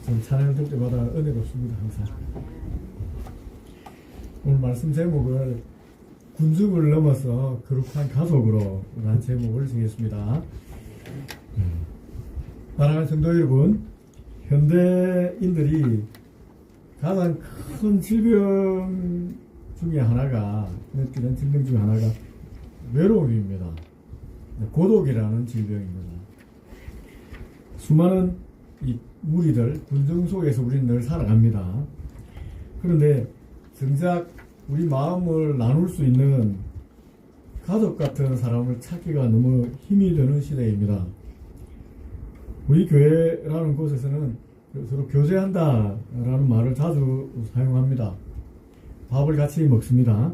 좀 찬양을 들 때마다 은혜롭습니다. 항상. 오늘 말씀 제목을 군중을 넘어서 거룩한 가족으로 라는 제목을 정했습니다. 사랑하는 성도 여러분, 현대인들이 가장 큰 질병 중에 하나가, 느끼는 질병 중에 하나가 외로움입니다. 고독이라는 질병입니다. 수많은 이 무리들, 군중 속에서 우리는 늘 살아갑니다. 그런데 정작 우리 마음을 나눌 수 있는 가족 같은 사람을 찾기가 너무 힘이 드는 시대입니다. 우리 교회라는 곳에서는 서로 교제한다 라는 말을 자주 사용합니다. 밥을 같이 먹습니다.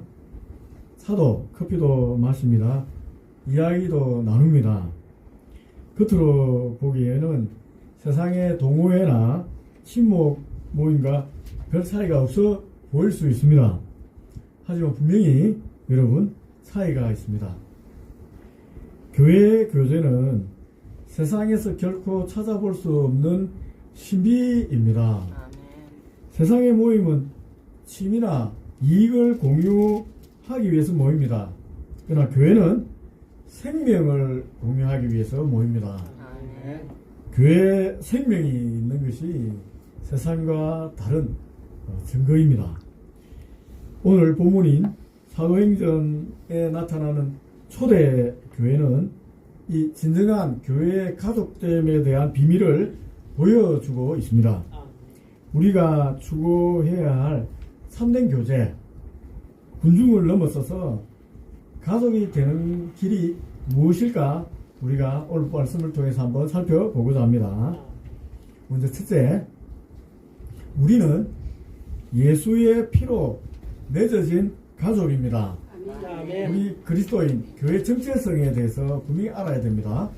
차도 커피도 마십니다. 이야기도 나눕니다. 겉으로 보기에는 세상의 동호회나 친목 모임과 별 차이가 없어 보일 수 있습니다. 하지만 분명히 여러분 차이가 있습니다. 교회 교제는 세상에서 결코 찾아볼 수 없는 신비입니다. 세상의 모임은 취미나 이익을 공유하기 위해서 모입니다. 그러나 교회는 생명을 공유하기 위해서 모입니다. 교회에 생명이 있는 것이 세상과 다른 증거입니다. 오늘 본문인 사도행전에 나타나는 초대 교회는 이 진정한 교회의 가족됨에 대한 비밀을 보여주고 있습니다. 우리가 추구해야 할 참된 교제, 군중을 넘어서서 가족이 되는 길이 무엇일까? 우리가 오늘 말씀을 통해서 한번 살펴보고자 합니다. 먼저 첫째, 우리는 예수의 피로 맺어진 가족입니다. 우리 그리스도인 교회 정체성에 대해서 분명히 알아야 됩니다.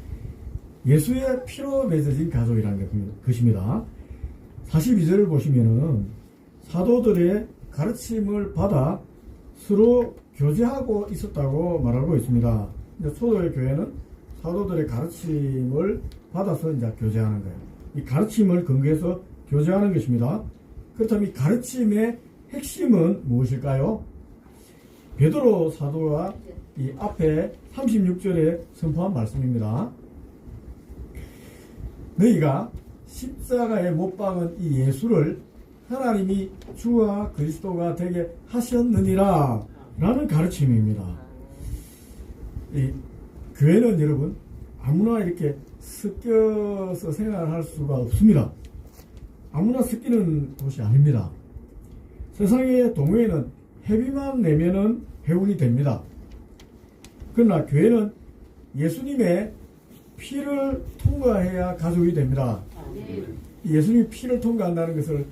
예수의 피로 맺어진 가족이라는 것입니다. 42절을 보시면은 사도들의 가르침을 받아 서로 교제하고 있었다고 말하고 있습니다. 초대의 교회는 사도들의 가르침을 받아서 이제 교제하는 거예요. 이 가르침을 근거해서 교제하는 것입니다. 그렇다면 이 가르침의 핵심은 무엇일까요? 베드로 사도가 이 앞에 36절에 선포한 말씀입니다. 너희가 십자가에 못 박은 이 예수를 하나님이 주와 그리스도가 되게 하셨느니라 라는 가르침입니다. 이 교회는 여러분 아무나 이렇게 섞여서 생활할 수가 없습니다. 아무나 섞이는 곳이 아닙니다. 세상의 동호회는 회비만 내면은 회원이 됩니다. 그러나 교회는 예수님의 피를 통과해야 가족이 됩니다. 예수님이 피를 통과한다는 것을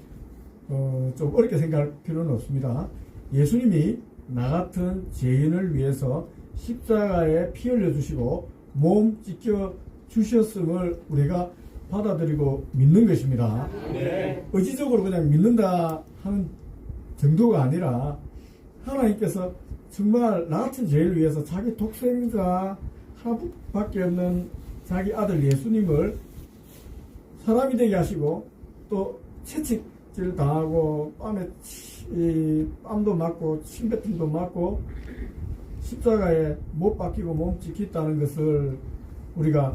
좀 어렵게 생각할 필요는 없습니다. 예수님이 나 같은 죄인을 위해서 십자가에 피 흘려주시고 몸 찢겨 주셨음을 우리가 받아들이고 믿는 것입니다. 의지적으로 그냥 믿는다 하는 정도가 아니라 하나님께서 정말 나 같은 죄를 위해서 자기 독생자 하나밖에 없는 자기 아들 예수님을 사람이 되게 하시고 또 채찍질 당하고 뺨도 맞고 침뱉음도 맞고 십자가에 못 박히고 몸 찍혔다는 것을 우리가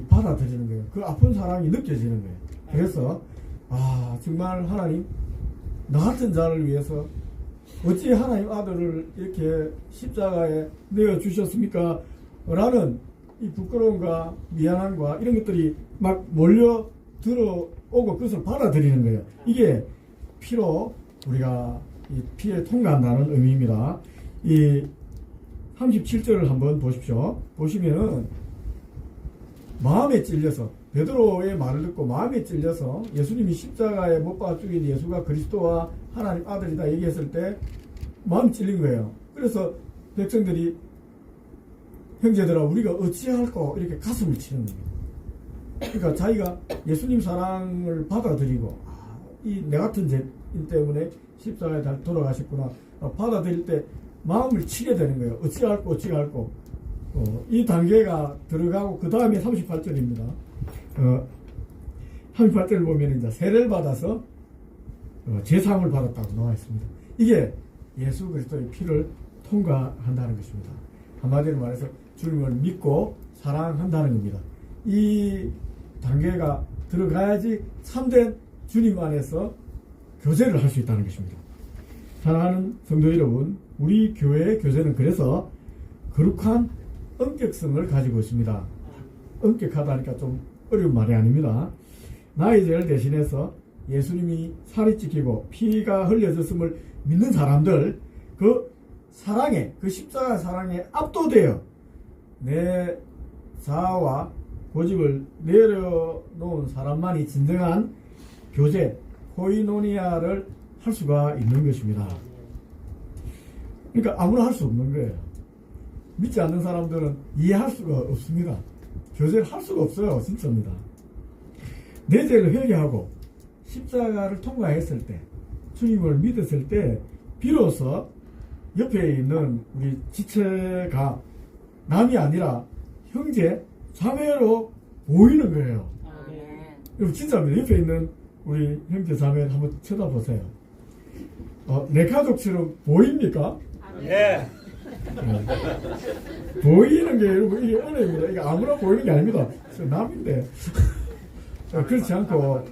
받아들이는 거예요. 그 아픈 사랑이 느껴지는 거예요. 그래서 정말 하나님 나 같은 자를 위해서 어찌 하나님 아들을 이렇게 십자가에 내어주셨습니까? 라는 이 부끄러움과 미안함과 이런 것들이 막 몰려 들어오고 그것을 받아들이는 거예요. 이게 피로 우리가 이 피에 통과한다는 의미입니다. 이 37절을 한번 보십시오. 보시면은 마음에 찔려서 베드로의 말을 듣고 마음에 찔려서 예수님이 십자가에 못 박아 죽인 예수가 그리스도와 하나님 아들이다 얘기했을 때 마음이 찔린 거예요. 그래서 백성들이 형제들아 우리가 어찌할꼬 이렇게 가슴을 치는 겁니다. 그러니까 자기가 예수님 사랑을 받아들이고 이 내 같은 죄인 때문에 십자가에 돌아가셨구나 받아들일 때 마음을 치게 되는 거예요. 어찌할꼬 이 단계가 들어가고 그 다음에 38절입니다. 38절을 보면 이제 세례를 받아서 제사함을 받았다고 나와 있습니다. 이게 예수 그리스도의 피를 통과한다는 것입니다. 한마디로 말해서 주님을 믿고 사랑한다는 겁니다. 이 단계가 들어가야지 참된 주님 안에서 교제를 할 수 있다는 것입니다. 사랑하는 성도 여러분, 우리 교회의 교제는 그래서 거룩한 엄격성을 가지고 있습니다. 엄격하다니까 좀 어려운 말이 아닙니다. 나의 죄를 대신해서 예수님이 살이 찢기고 피가 흘려졌음을 믿는 사람들, 그 사랑에, 그 십자가 사랑에 압도되어 내 자아와 고집을 내려놓은 사람만이 진정한 교제, 코이노니아를 할 수가 있는 것입니다. 그러니까 아무나 할 수 없는 거예요. 믿지 않는 사람들은 이해할 수가 없습니다. 교제를 할 수가 없어요. 진짜입니다. 내 죄를 회개하고 십자가를 통과했을 때, 주님을 믿었을 때 비로소 옆에 있는 우리 지체가 남이 아니라 형제, 자매로 보이는 거예요. 여러분 진짜입니다. 옆에 있는 우리 형제, 자매를 한번 쳐다보세요. 내 가족처럼 보입니까? 예. 보이는 게 여러분 이게 은혜입니다. 이게 아무나 보이는 게 아닙니다. 저 남인데. 그렇지 않고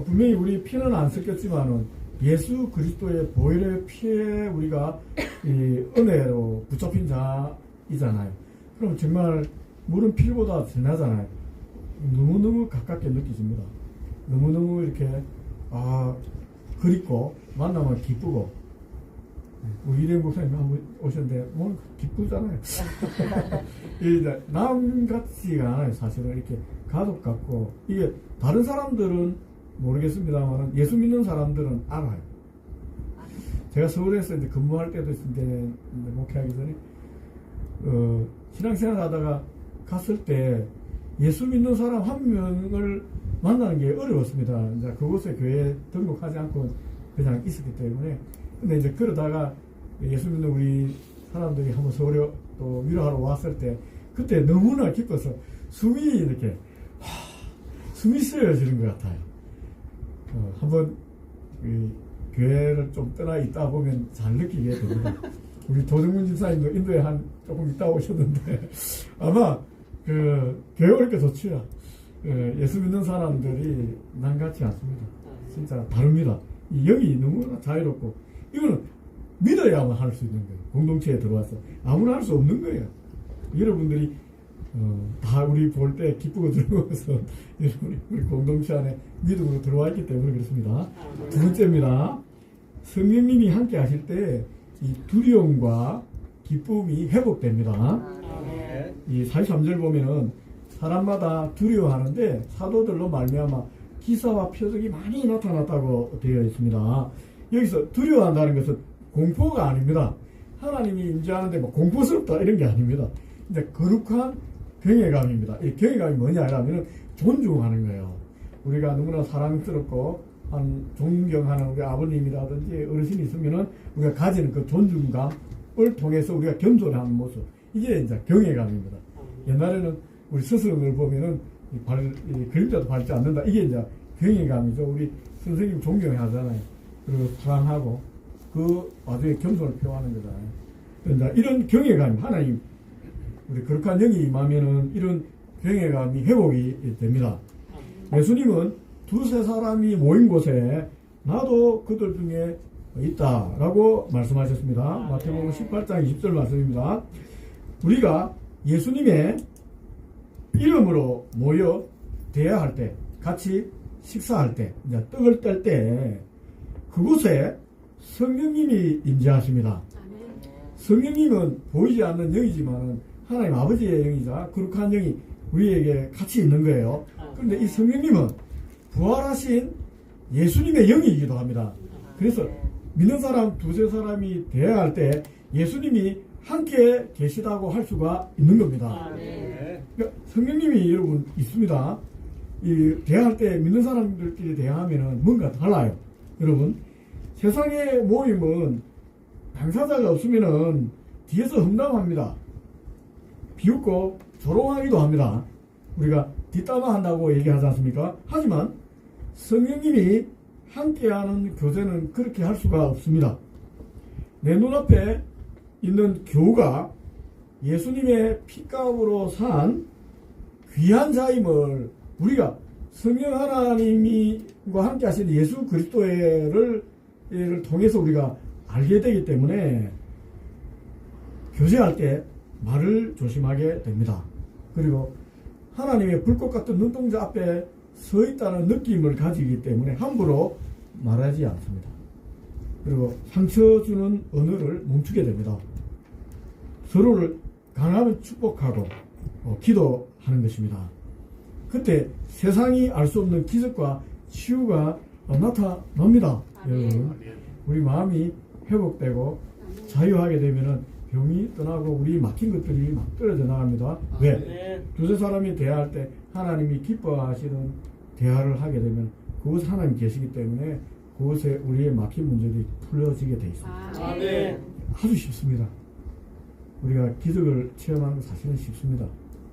분명히 우리 피는 안 섞였지만은 예수 그리스도의 보혈의 피에 우리가 이 은혜로 붙잡힌 자이잖아요. 그럼 정말 물은 피보다 진하잖아요. 너무너무 가깝게 느껴집니다. 너무너무 이렇게 그립고 만나면 기쁘고. 우리 이래 목사님 한번 오셨는데 뭐 기쁘잖아요. 이제 남 같지가 않아요. 사실은 이렇게 가족 같고, 이게 다른 사람들은 모르겠습니다만 예수 믿는 사람들은 알아요. 제가 서울에서 이제 근무할 때도 있는데 목회하기 전에 신앙생활 하다가 갔을 때 예수 믿는 사람 한 명을 만나는 게 어려웠습니다. 이제 그곳에 교회에 등록하지 않고 그냥 있었기 때문에. 근데 이제 그러다가 예수 믿는 우리 사람들이 한번 서울에 또 위로하러 왔을 때 그때 너무나 기뻐서 숨이 이렇게 숨이 쓰여지는 것 같아요. 한번 교회를 좀 떠나 있다 보면 잘 느끼게 됩니다. 우리 도정문 집사님도 인도에 한 조금 있다 오셨는데 아마 교회 오니까 좋지요. 예수 믿는 사람들이 남같지 않습니다. 진짜 다릅니다. 이 영이 너무나 자유롭고, 이거는 믿어야만 할 수 있는 거예요. 공동체에 들어와서 아무나 할 수 없는 거예요. 여러분들이 다 우리 볼 때 기쁘고 즐거워서 우리 공동체 안에 믿음으로 들어와 있기 때문에 그렇습니다. 두 번째입니다. 성령님이 함께 하실 때 이 두려움과 기쁨이 회복됩니다. 이 43절 보면은 사람마다 두려워하는데 사도들로 말미암아 기사와 표적이 많이 나타났다고 되어 있습니다. 여기서 두려워한다는 것은 공포가 아닙니다. 하나님이 임재하는데 뭐 공포스럽다 이런 게 아닙니다. 이제 거룩한 경외감입니다. 이 경외감이 뭐냐라면 존중하는 거예요. 우리가 너무나 사랑스럽고 존경하는 우리 아버님이라든지 어르신이 있으면은 우리가 가지는 그 존중감을 통해서 우리가 겸손한 모습, 이게 이제 경외감입니다. 옛날에는 우리 스승을 보면은 그림자도 밟지 않는다. 이게 이제 경외감이죠. 우리 선생님 존경하잖아요. 그리고 사랑하고 그 와중에 겸손을 표하는 거잖아요. 그러니까 이런 경외감, 하나님 우리 거룩한 영이 임하면은 이런 경외감이 회복이 됩니다. 예수님은 두세 사람이 모인 곳에 나도 그들 중에 있다라고 말씀하셨습니다. 마태복음 18장 20절 말씀입니다. 우리가 예수님의 이름으로 모여 대화할 때, 같이 식사할 때, 이제 떡을 뗄 때 그곳에 성령님이 임재하십니다. 성령님은 보이지 않는 영이지만 하나님 아버지의 영이자 거룩한 영이 우리에게 같이 있는 거예요. 그런데 이 성령님은 부활하신 예수님의 영이기도 합니다. 그래서 믿는 사람 두세 사람이 대화할 때 예수님이 함께 계시다고 할 수가 있는 겁니다. 그러니까 성령님이 여러분 있습니다. 이 대화할 때 믿는 사람들끼리 대화하면은 뭔가 달라요. 여러분, 세상의 모임은 당사자가 없으면은 뒤에서 험담합니다. 비웃고 조롱하기도 합니다. 우리가 뒷담화 한다고 얘기하지 않습니까? 하지만 성령님이 함께하는 교제는 그렇게 할 수가 없습니다. 내 눈앞에 있는 교우가 예수님의 피값으로 산 귀한 자임을 우리가 성령 하나님과 함께 하신 예수 그리스도를 통해서 우리가 알게 되기 때문에 교제할 때 말을 조심하게 됩니다. 그리고 하나님의 불꽃 같은 눈동자 앞에 서 있다는 느낌을 가지기 때문에 함부로 말하지 않습니다. 그리고 상처 주는 언어를 멈추게 됩니다. 서로를 강하면 축복하고 기도하는 것입니다. 그때 세상이 알 수 없는 기적과 치유가 나타납니다. 여러분, 우리 마음이 회복되고 자유하게 되면은 병이 떠나고 우리 막힌 것들이 막 떨어져 나갑니다. 왜? 두세 사람이 대화할 때 하나님이 기뻐하시는 대화를 하게 되면 그곳에 하나님 계시기 때문에 그곳에 우리의 막힌 문제들이 풀려지게 돼 있습니다. 아주 쉽습니다. 우리가 기적을 체험하는 건 사실은 쉽습니다.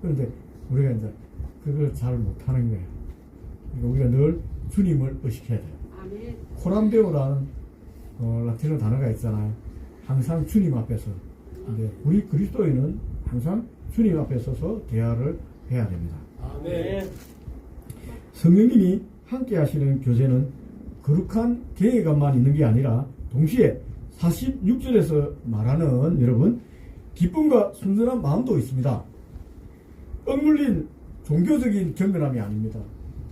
그런데 우리가 이제 그걸 잘 못하는 거예요. 그러니까 우리가 늘 주님을 의식해야 돼요. 코람데오라는 라틴어 단어가 있잖아요. 항상 주님 앞에서. 근데 우리 그리스도인은 항상 주님 앞에 서서 대화를 해야 됩니다. 성령님이 함께 하시는 교제는 거룩한 계획감만 있는 게 아니라 동시에 46절에서 말하는 여러분 기쁨과 순전한 마음도 있습니다. 억눌린 종교적인 경건함이 아닙니다.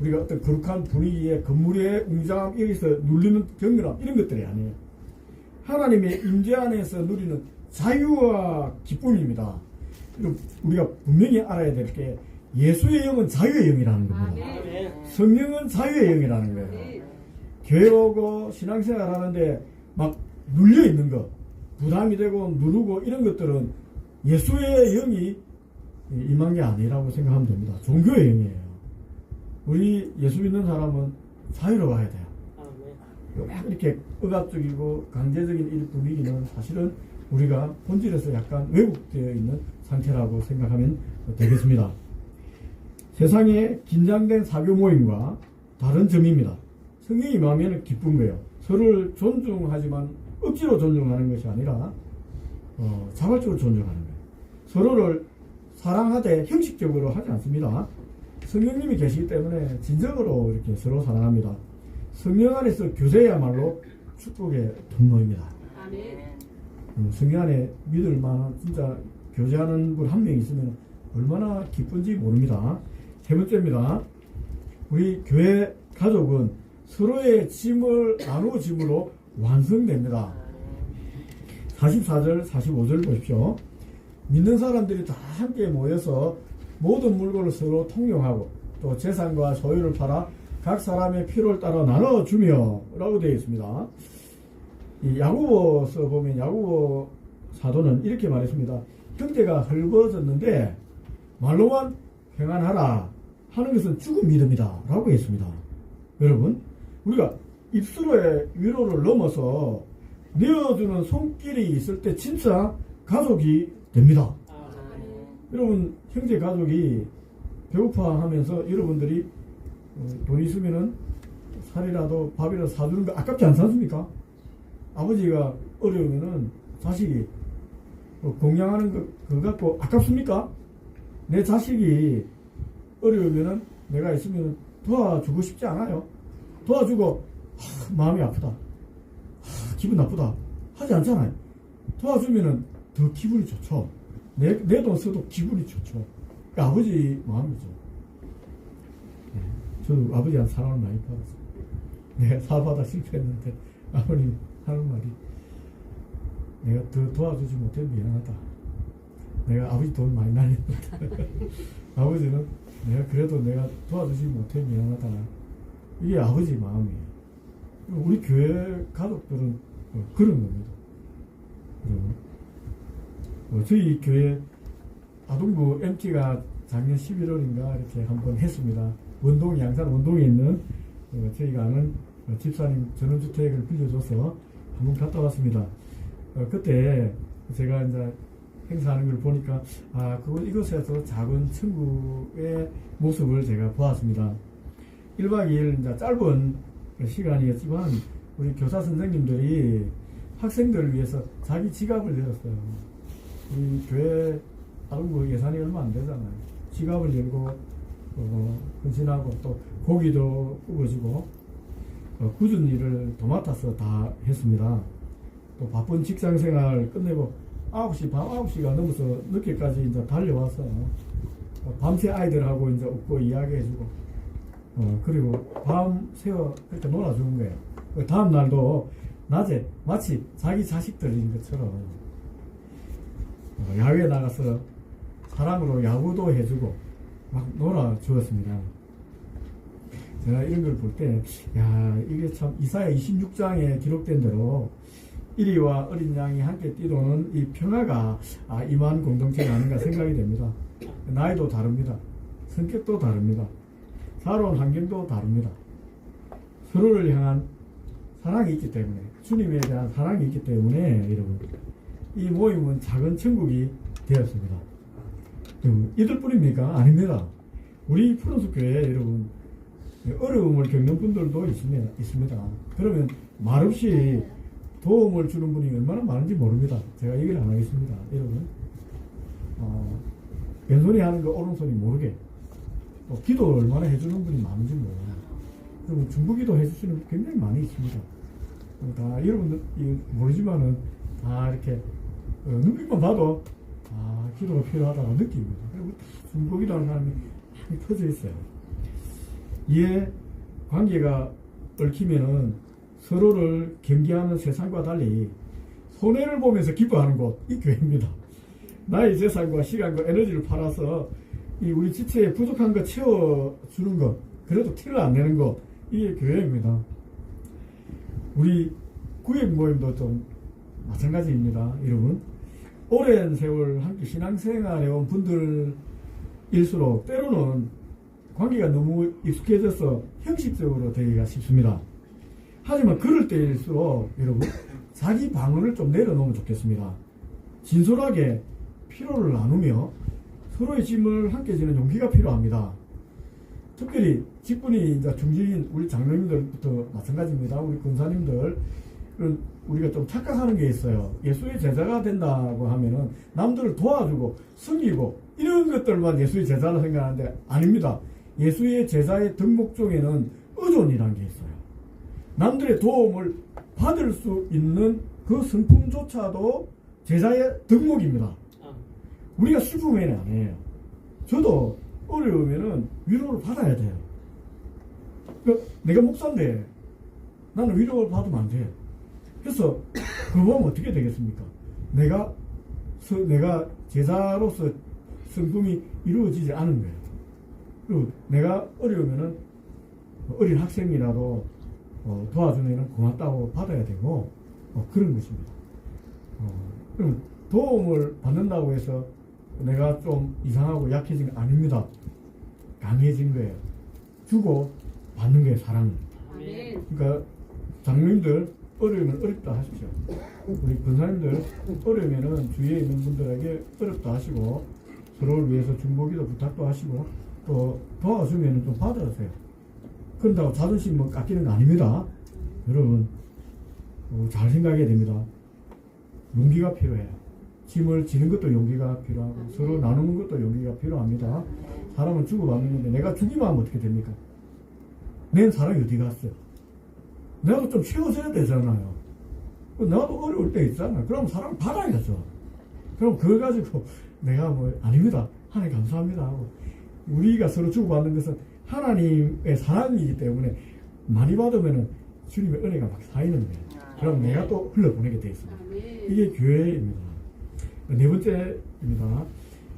우리가 어떤 거룩한 분위기에 건물의 웅장함 여기서 눌리는 경건함 이런 것들이 아니에요. 하나님의 임재 안에서 누리는 자유와 기쁨입니다. 우리가 분명히 알아야 될 게 예수의 영은 자유의 영이라는 겁니다. 성령은 자유의 영이라는 거예요. 교회 오고 신앙생활 하는데 막 눌려 있는 것, 부담이 되고 누르고 이런 것들은 예수의 영이 임한 게 아니라고 생각하면 됩니다. 종교의 영이에요. 우리 예수 믿는 사람은 자유로워야 돼요. 막 이렇게 억압적이고 강제적인 이 분위기는 사실은 우리가 본질에서 약간 왜곡되어 있는 상태라고 생각하면 되겠습니다. 세상의 긴장된 사교 모임과 다른 점입니다. 성령이 임하면 기쁜 거예요. 서로를 존중하지만 억지로 존중하는 것이 아니라 자발적으로 존중하는 거예요. 서로를 사랑하되 형식적으로 하지 않습니다. 성령님이 계시기 때문에 진정으로 이렇게 서로 사랑합니다. 성령 안에서 교제야말로 축복의 통로입니다. 성령 안에 믿을 만한 진짜 교제하는 분 한 명 있으면 얼마나 기쁜지 모릅니다. 세 번째입니다. 우리 교회 가족은 서로의 짐을 나누어짐으로 완성됩니다. 44절, 45절 보십시오. 믿는 사람들이 다 함께 모여서 모든 물건을 서로 통용하고 또 재산과 소유를 팔아 각 사람의 필요를 따라 나눠주며 라고 되어 있습니다. 이 야고보서 보면 야고보 사도는 이렇게 말했습니다. 형제가 헐벗었는데 말로만 평안하라 하는 것은 죽은 믿음이다 라고 했습니다. 여러분, 우리가 입술의 위로를 넘어서 내어주는 손길이 있을 때 진짜 가족이 됩니다. 여러분, 형제 가족이 배고파하면서 여러분들이 돈 있으면은 살이라도 밥이라도 사주는 거 아깝지 않습니까? 아버지가 어려우면은 자식이 공양하는 그거 갖고 아깝습니까? 내 자식이 어려우면은 내가 있으면 도와주고 싶지 않아요. 도와주고 마음이 아프다, 기분 나쁘다 하지 않잖아요. 도와주면은 더 기분이 좋죠. 내 돈 써도 기분이 좋죠. 그러니까 아버지 마음이죠. 저도 아버지한테 사랑을 많이 받았어요. 내가 사업하다 실패했는데 아버님 하는 말이 내가 더 도와주지 못해 미안하다. 내가 아버지 돈 많이 날렸는데 아버지는 내가 도와주지 못해 미안하다. 이게 아버지 마음이에요. 우리 교회 가족들은 그런 겁니다. 저희 교회 아동부 MT가 작년 11월인가 이렇게 한번 했습니다. 양산 원동에 있는 저희가 아는 집사님 전원주택을 빌려줘서 한번 갔다 왔습니다. 그때 제가 이제 행사하는 걸 보니까 이곳에서 작은 천국의 모습을 제가 보았습니다. 1박 2일 이제 짧은 시간이었지만 우리 교사 선생님들이 학생들을 위해서 자기 지갑을 열었어요. 우리 교회 다른 예산이 얼마 안 되잖아요. 지갑을 열고 헌신하고 또 고기도 구워지고 굳은 일을 도맡아서 다 했습니다. 또 바쁜 직장 생활 끝내고 9시, 밤 9시가 넘어서 늦게까지 이제 달려와서 밤새 아이들하고 이제 웃고 이야기해주고 그리고 밤 새워 그렇게 놀아주는 거예요. 그 다음 날도 낮에 마치 자기 자식들인 것처럼 야외에 나가서 사랑으로 야구도 해주고 막 놀아주었습니다. 제가 이런 걸 볼 때, 야, 이게 참 이사야 26장에 기록된 대로 이리와 어린 양이 함께 뛰도는 이 평화가 임한 공동체가 아닌가 생각이 됩니다. 나이도 다릅니다. 성격도 다릅니다. 살아온 환경도 다릅니다. 서로를 향한 사랑이 있기 때문에, 주님에 대한 사랑이 있기 때문에 여러분 이 모임은 작은 천국이 되었습니다. 이들뿐입니까? 아닙니다. 우리 푸른숲 교회에 여러분 어려움을 겪는 분들도 있습니다. 그러면 말없이 도움을 주는 분이 얼마나 많은지 모릅니다. 제가 얘기를 안 하겠습니다. 여러분 왼손이 하는 거 오른손이 모르게 또 기도 얼마나 해주는 분이 많은지 몰라요. 그리고 중보기도 해주시는 분 굉장히 많이 있습니다. 다 여러분들 모르지만은 다 이렇게 눈빛만 봐도 기도가 필요하다고 느낍니다. 그리고 중보기도 하는 사람이 많이 퍼져 있어요. 이에 관계가 얽히면은 서로를 경계하는 세상과 달리 손해를 보면서 기뻐하는 곳, 이 교회입니다. 나의 재산과 시간과 에너지를 팔아서 이 우리 지체에 부족한 거 채워주는 것, 그래도 티를 안 내는 것, 이게 교회입니다. 우리 구역 모임도 좀 마찬가지입니다. 여러분, 오랜 세월 함께 신앙생활 해온 분들일수록 때로는 관계가 너무 익숙해져서 형식적으로 되기가 쉽습니다. 하지만 그럴 때일수록 여러분 자기 방어를 좀 내려놓으면 좋겠습니다. 진솔하게 피로를 나누며 서로의 짐을 함께 지는 용기가 필요합니다. 특별히 직분이 이제 중직인 우리 장로님들부터 마찬가지입니다. 우리 권사님들 우리가 좀 착각하는 게 있어요. 예수의 제자가 된다고 하면은 남들을 도와주고 섬기고 이런 것들만 예수의 제자라 생각하는데 아닙니다. 예수의 제자의 덕목중에는 의존이라는 게 있어요. 남들의 도움을 받을 수 있는 그 성품조차도 제자의 덕목입니다. 우리가 슬프면 안 해요. 저도 어려우면은 위로를 받아야 돼요. 내가 목사인데 나는 위로를 받으면 안 돼요. 그래서 그거 보면 어떻게 되겠습니까? 내가 제자로서 성품이 이루어지지 않은 거예요. 그리고 내가 어려우면은 어린 학생이라도 도와주면 고맙다고 받아야 되고 그런 것입니다. 그럼 도움을 받는다고 해서 내가 좀 이상하고 약해진 게 아닙니다. 강해진 거예요. 주고 받는 게 사랑입니다. 그러니까 장로님들 어려우면 어렵다 하십시오. 우리 권사님들 어려우면은 주위에 있는 분들에게 어렵다 하시고 서로를 위해서 중보기도 부탁도 하시고 또 도와주면 좀 받아주세요. 그런다고 자존심 깎이는 거 아닙니다. 여러분 잘 생각해야 됩니다. 용기가 필요해요. 짐을 지는 것도 용기가 필요하고 서로 나누는 것도 용기가 필요합니다. 사람은 주고받는 건데 내가 주기만 하면 어떻게 됩니까? 내 사람이 어디 갔어요? 내가 좀 채워줘야 되잖아요. 나도 어려울 때 있잖아요. 그럼 사람 받아야죠. 그럼 그거 가지고 내가 아닙니다. 하나님 감사합니다 하고 우리가 서로 주고받는 것은 하나님의 사랑이기 때문에 많이 받으면 주님의 은혜가 막 쌓이는 거예요. 그럼 내가 또 흘러보내게 되어 있습니다. 이게 교회입니다. 네 번째입니다.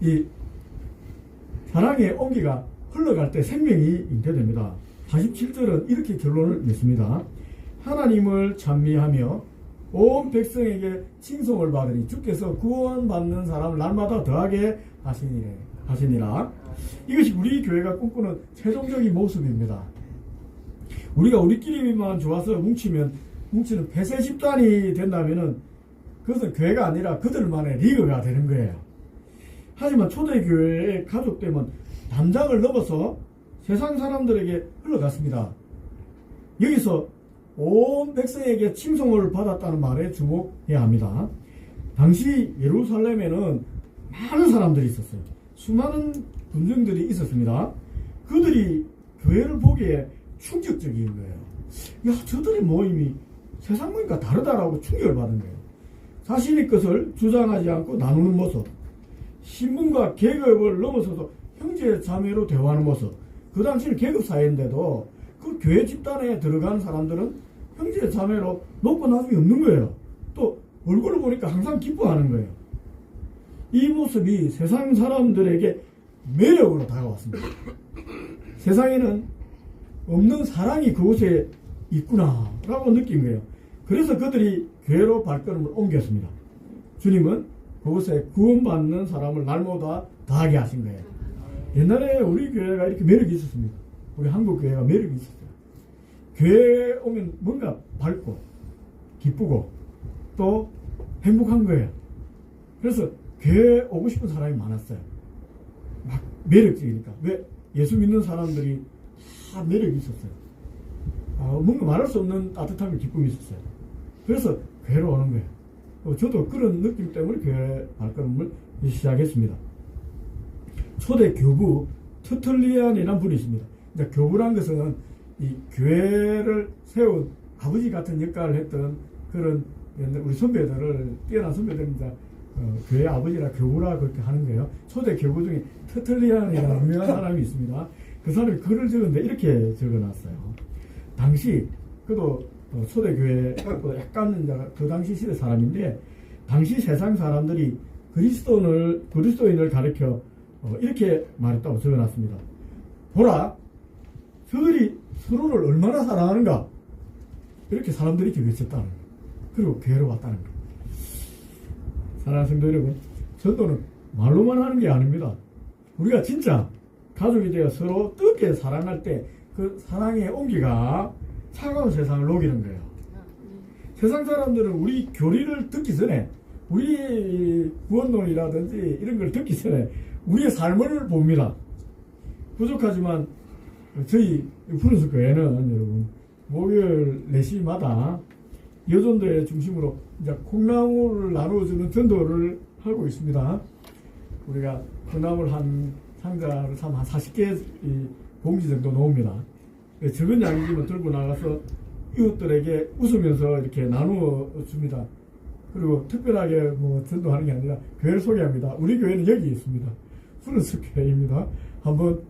이 사랑의 온기가 흘러갈 때 생명이 잉태됩니다. 47절은 이렇게 결론을 냈습니다. 하나님을 찬미하며 온 백성에게 칭송을 받으니 주께서 구원받는 사람을 날마다 더하게 하시니라. 이것이 우리 교회가 꿈꾸는 최종적인 모습입니다. 우리가 우리끼리만 좋아서 뭉치는 폐쇄 집단이 된다면은 그것은 교회가 아니라 그들만의 리그가 되는 거예요. 하지만 초대교회의 가족되면 담장을 넘어서 세상 사람들에게 흘러갔습니다. 여기서 온 백성에게 칭송을 받았다는 말에 주목해야 합니다. 당시 예루살렘에는 많은 사람들이 있었어요. 수많은 군중들이 있었습니다. 그들이 교회를 보기에 충격적인 거예요. 야, 저들의 모임이 세상 모임과 다르다라고 충격을 받은 거예요. 자신의 것을 주장하지 않고 나누는 모습, 신분과 계급을 넘어서서 형제 자매로 대화하는 모습. 그 당시는 계급 사회인데도 그 교회 집단에 들어가는 사람들은 형제 자매로 높고 낮음이 없는 거예요. 또 얼굴을 보니까 항상 기뻐하는 거예요. 이 모습이 세상 사람들에게 매력으로 다가왔습니다. 세상에는 없는 사랑이 그곳에 있구나라고 느낀 거예요. 그래서 그들이 교회로 발걸음을 옮겼습니다. 주님은 그곳에 구원받는 사람을 날마다 더하게 하신 거예요. 옛날에 우리 교회가 이렇게 매력이 있었습니다. 우리 한국 교회가 매력이 있었어요. 교회에 오면 뭔가 밝고 기쁘고 또 행복한 거예요. 그래서 교회에 오고 싶은 사람이 많았어요. 막 매력적이니까. 왜? 예수 믿는 사람들이 다 매력이 있었어요. 뭔가 말할 수 없는 따뜻함과 기쁨이 있었어요. 그래서 교회로 오는 거예요. 저도 그런 느낌 때문에 교회 발걸음을 시작했습니다. 초대 교부 터틀리안이라는 분이 있습니다. 이제 교부란 것은 이 교회를 세운 아버지 같은 역할을 했던 그런 우리 선배들을 뛰어난 선배들 이제 교회 아버지라 교부라 그렇게 하는 거예요. 초대 교부 중에 터틀리안이라는 유명한 사람이 있습니다. 그 사람이 글을 적었는데 이렇게 적어놨어요. 당시 그도 초대 교회 약간 이제 그 당시 시대 사람인데 당시 세상 사람들이 그리스도인을 가리켜 이렇게 말했다고 적어놨습니다. 보라, 저들이 서로를 얼마나 사랑하는가. 이렇게 사람들이 이렇게 외쳤다는 거예요. 그리고 교회로 왔다는 거예요. 사랑하는 성도 여러분, 전도는 말로만 하는 게 아닙니다. 우리가 진짜 가족이 되어 서로 뜨겁게 사랑할 때 그 사랑의 온기가 차가운 세상을 녹이는 거예요. 세상 사람들은 우리 교리를 듣기 전에, 우리 구원론이라든지 이런 걸 듣기 전에 우리의 삶을 봅니다. 부족하지만 저희 푸른숲 교회는 여러분 목요일 4시마다 여전도회 중심으로 이제 콩나물을 나누어주는 전도를 하고 있습니다. 우리가 콩나물 한 상자를 한 40개 봉지 정도 놓습니다. 적은 양이지만 들고 나가서 이웃들에게 웃으면서 이렇게 나누어 줍니다. 그리고 특별하게 뭐 전도하는 게 아니라 교회를 소개합니다. 우리 교회는 여기 있습니다. 푸른숲 교회입니다. 한번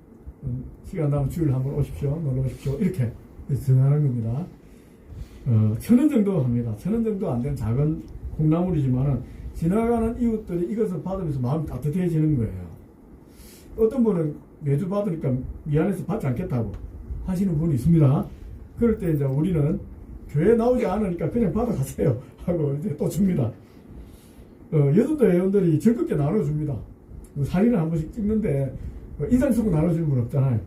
시간 나면 주일 한번 오십시오. 놀러 오십시오. 이렇게 전하는 겁니다. 1,000원 정도 합니다. 1,000원 정도 안 되는 작은 콩나물이지만은 지나가는 이웃들이 이것을 받으면서 마음이 따뜻해지는 거예요. 어떤 분은 매주 받으니까 미안해서 받지 않겠다고 하시는 분이 있습니다. 그럴 때 이제 우리는 교회 나오지 않으니까 그냥 받아가세요 하고 이제 또 줍니다. 여전도 회원들이 즐겁게 나눠줍니다. 사진을 한 번씩 찍는데 인상 쓰고 나눠주는 분 없잖아요.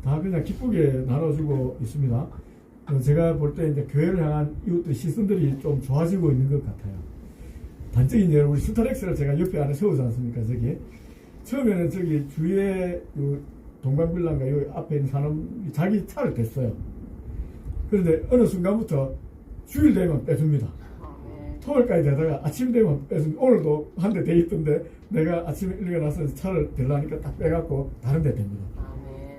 다 그냥 기쁘게 나눠주고 있습니다. 제가 볼 때 이제 교회를 향한 이웃들 시선들이 좀 좋아지고 있는 것 같아요. 단적인 예로 우리 스타렉스를 제가 옆에 안에 세우지 않습니까? 저기 처음에는 저기 주위에 동방빌라인가 여기 앞에 있는 사람이 자기 차를 댔어요. 그런데 어느 순간부터 주일 되면 빼줍니다. 토요일까지 되다가 아침 되면 빼줍니다. 오늘도 한 대 돼 있던데 내가 아침에 일어나서 차를 대려니까 딱 빼갖고 다른 데 댑니다.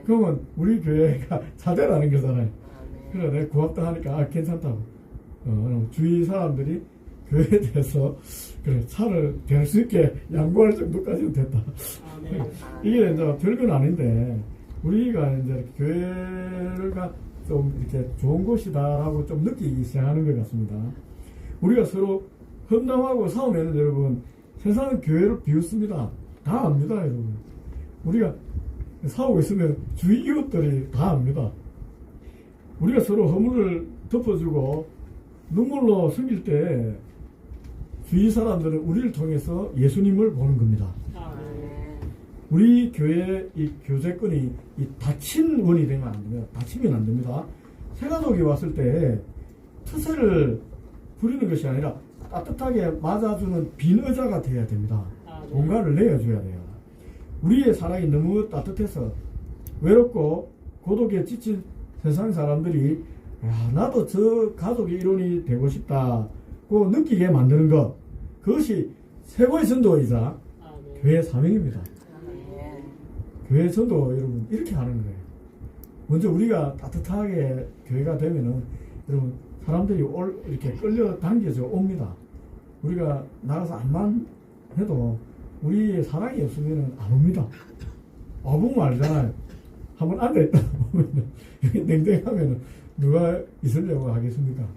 그러면 우리 교회가 차대라는 거잖아요. 그래서 내가 고맙다 하니까 괜찮다고. 주위 사람들이 교회에 대해서 그래 차를 댈 수 있게 양보할 정도까지는 됐다. 이게 이제 별건 아닌데 우리가 이제 교회가 좀 이렇게 좋은 곳이다라고 좀 느끼기 시작하는 것 같습니다. 우리가 서로 험담하고 싸우면 여러분 세상은 교회를 비웃습니다. 다 압니다, 여러분. 우리가 싸우고 있으면 주위 이웃들이 다 압니다. 우리가 서로 허물을 덮어주고 눈물로 숨길 때 주위 사람들은 우리를 통해서 예수님을 보는 겁니다. 우리 교회의 이 교제권이 이 닫힌 원이 되면 안 됩니다. 닫히면 안 됩니다. 새가족이 왔을 때 트세를 부리는 것이 아니라 따뜻하게 맞아주는 빈 의자가 되어야 됩니다. 공간을 내어줘야 돼요. 우리의 사랑이 너무 따뜻해서 외롭고 고독에 지친 세상 사람들이 야, 나도 저 가족의 일원이 되고 싶다고 느끼게 만드는 것, 그것이 최고의 전도이자 교회 사명입니다. 교회 전도 여러분 이렇게 하는 거예요. 먼저 우리가 따뜻하게 교회가 되면은 여러분 사람들이 이렇게 끌려 당겨져 옵니다. 우리가 나가서 안만 해도 우리의 사랑이 없으면은 안 옵니다. 보면 알잖아요. 한번 앉아있다 보면은 냉랭하면은 누가 있으려고 하겠습니까?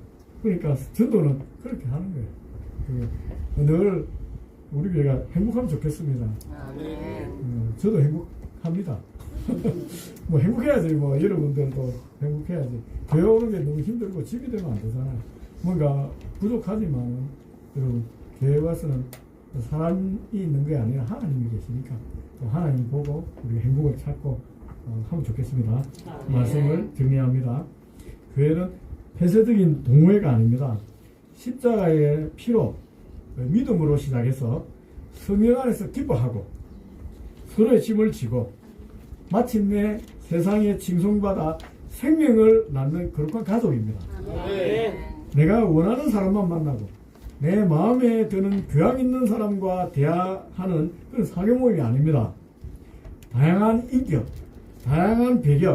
그러니까 전도는 그렇게 하는 거예요. 늘 우리 교회가 행복하면 좋겠습니다. 저도 행복합니다. 뭐 행복해야지, 뭐 여러분들도 행복해야지. 교회 오는 게 너무 힘들고 집이 되면 안 되잖아요. 뭔가 부족하지만 여러분 교회 와서는 사람이 있는 게 아니라 하나님이 계시니까 또 하나님 보고 우리 행복을 찾고 하면 좋겠습니다. 말씀을 정리합니다. 교회는 폐쇄적인 동호회가 아닙니다. 십자가의 피로 믿음으로 시작해서 성령 안에서 기뻐하고 서로의 짐을 지고 마침내 세상에 칭송받아 생명을 낳는 거룩한 가족입니다. 내가 원하는 사람만 만나고 내 마음에 드는 교양 있는 사람과 대화하는 그런 사교 모임이 아닙니다. 다양한 인격, 다양한 배경,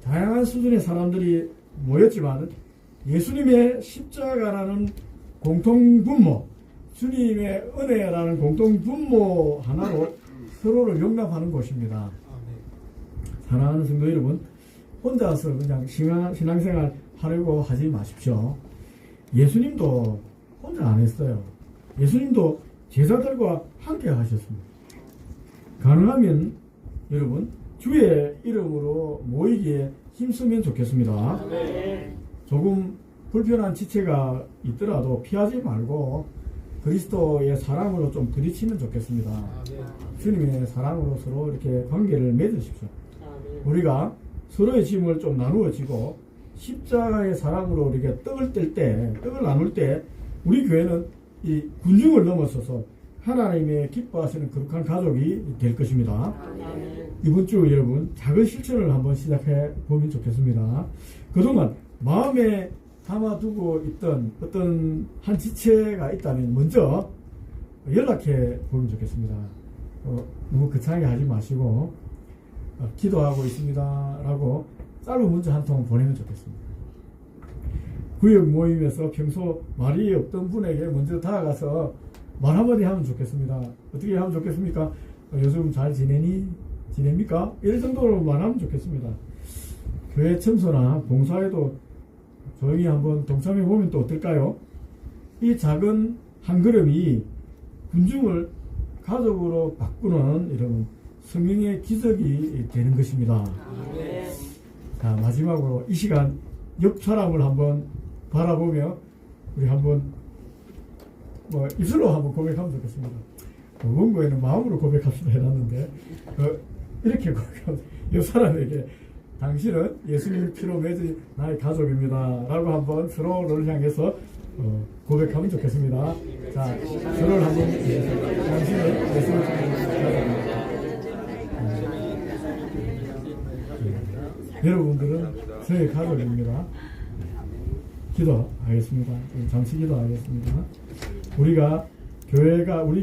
다양한 수준의 사람들이 모였지만 예수님의 십자가라는 공통분모, 주님의 은혜라는 공통분모 하나로 서로를 용납하는 곳입니다. 사랑하는 성도 여러분, 혼자서 그냥 신앙생활 하려고 하지 마십시오. 예수님도 혼자 안 했어요. 예수님도 제자들과 함께 하셨습니다. 가능하면 여러분 주의 이름으로 모이기에 힘쓰면 좋겠습니다. 조금 불편한 지체가 있더라도 피하지 말고 그리스도의 사랑으로 좀 부딪히면 좋겠습니다. 주님의 사랑으로 서로 이렇게 관계를 맺으십시오. 우리가 서로의 짐을 좀 나누어지고 십자가의 사랑으로 이렇게 떡을 나눌 때 우리 교회는 이 군중을 넘어서서 하나님의 기뻐하시는 거룩한 가족이 될 것입니다. 이번 주 여러분 작은 실천을 한번 시작해 보면 좋겠습니다. 그동안 마음에 담아두고 있던 어떤 한 지체가 있다면 먼저 연락해 보면 좋겠습니다. 너무 거창하게 하지 마시고 기도하고 있습니다 라고 짧은 문자 한 통 보내면 좋겠습니다. 구역 모임에서 평소 말이 없던 분에게 먼저 다가가서 말 한마디 하면 좋겠습니다. 어떻게 하면 좋겠습니까? 요즘 잘 지냅니까? 이럴 정도로만 하면 좋겠습니다. 교회 청소나 봉사에도 조용히 한번 동참해 보면 또 어떨까요? 이 작은 한 걸음이 군중을 가족으로 바꾸는 이런 성령의 기적이 되는 것입니다. 자, 마지막으로 이 시간 옆 사람을 한번 바라보며 우리 한번 입술로 한번 고백하면 좋겠습니다. 원고에는 마음으로 고백합시다 해놨는데 이렇게 고백하면 옆 사람에게 당신은 예수님 피로 맺은 나의 가족입니다 라고 한번 서로를 향해서 고백하면 좋겠습니다. 자, 서로를 한번 당신은 예수님 피로 맺은 여러분들은 저의 가족입니다. 기도하겠습니다. 잠시 기도하겠습니다. 우리